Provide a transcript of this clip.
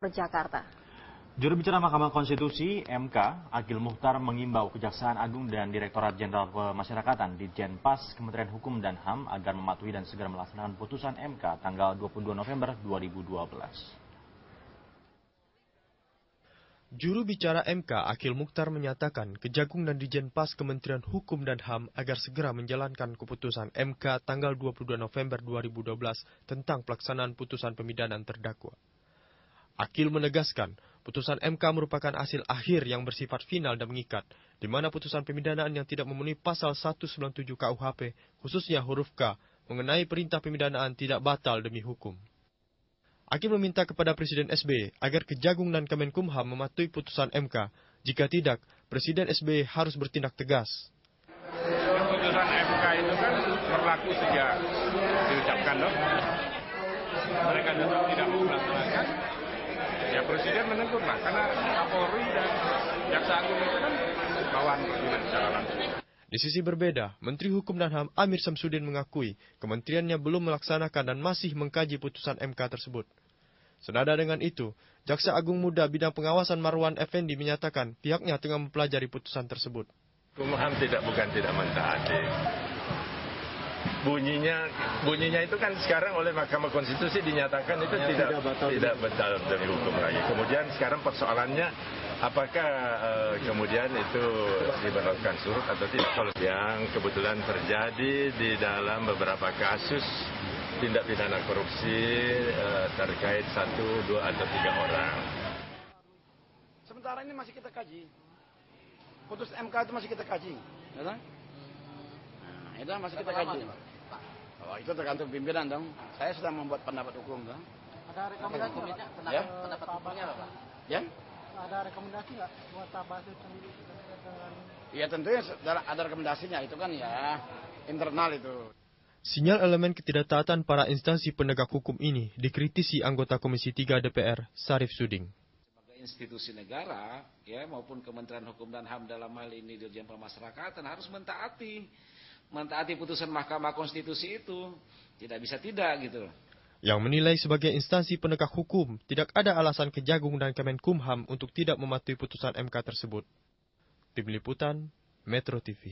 Jakarta. Juru bicara Mahkamah Konstitusi (MK) Akil Mukhtar mengimbau Kejaksaan Agung dan Direktorat Jenderal Pemasyarakatan Ditjenpas Kementerian Hukum dan HAM agar mematuhi dan segera melaksanakan putusan MK tanggal 22 November 2012. Juru bicara MK Akil Mukhtar menyatakan Kejagung dan Ditjenpas Kementerian Hukum dan HAM agar segera menjalankan keputusan MK tanggal 22 November 2012 tentang pelaksanaan putusan pemidanaan terdakwa. Akil menegaskan, putusan MK merupakan hasil akhir yang bersifat final dan mengikat, di mana putusan pemidanaan yang tidak memenuhi pasal 197 KUHP, khususnya huruf K, mengenai perintah pemidanaan tidak batal demi hukum. Akil meminta kepada Presiden SBY agar Kejagung dan Kemenkumham mematuhi putusan MK. Jika tidak, Presiden SBY harus bertindak tegas. Putusan MK itu kan berlaku sejak diucapkan, dong. Mereka tetap tidak mau melaksanakan. Ya Presiden menegur lah, karena Kapolri dan Jaksa Agung itu kan bawahan perjuangan secara langsung. Di sisi berbeda, Menteri Hukum dan HAM Amir Samsudin mengakui kementeriannya belum melaksanakan dan masih mengkaji putusan MK tersebut. Senada dengan itu, Jaksa Agung Muda Bidang Pengawasan Marwan Effendi menyatakan pihaknya tengah mempelajari putusan tersebut. Hukum bukan tidak mentaati. Bunyinya itu kan sekarang oleh Mahkamah Konstitusi dinyatakan itu tidak batal demi hukum lagi. Kemudian sekarang persoalannya apakah kemudian itu diberlakukan surut atau tidak. Yang kebetulan terjadi di dalam beberapa kasus tindak pidana korupsi terkait 1, 2, atau 3 orang. Sementara ini masih kita kaji. Putus MK itu masih kita kaji. Ya, nah, itu masih kita kaji. Oh, itu tergantung pimpinan dong. Saya sedang membuat pendapat hukum dong. Ada rekomendasi nggak? Ya? Pendapat hukumnya apa, Pak? Ya? Ada rekomendasi nggak buat Tabas sendiri dengan? Ya tentunya ada rekomendasinya. Itu kan ya internal itu. Sinyal elemen ketidaktaatan para instansi penegak hukum ini dikritisi anggota Komisi 3 DPR, Sarif Suding. Sebagai institusi negara, ya maupun Kementerian Hukum dan HAM dalam hal ini Dirjen Pemasyarakatan harus mentaati putusan Mahkamah Konstitusi itu. Tidak bisa tidak gitu. Yang menilai sebagai instansi penegak hukum, tidak ada alasan Kejagung dan Kemenkumham untuk tidak mematuhi putusan MK tersebut. Tim Liputan, Metro TV.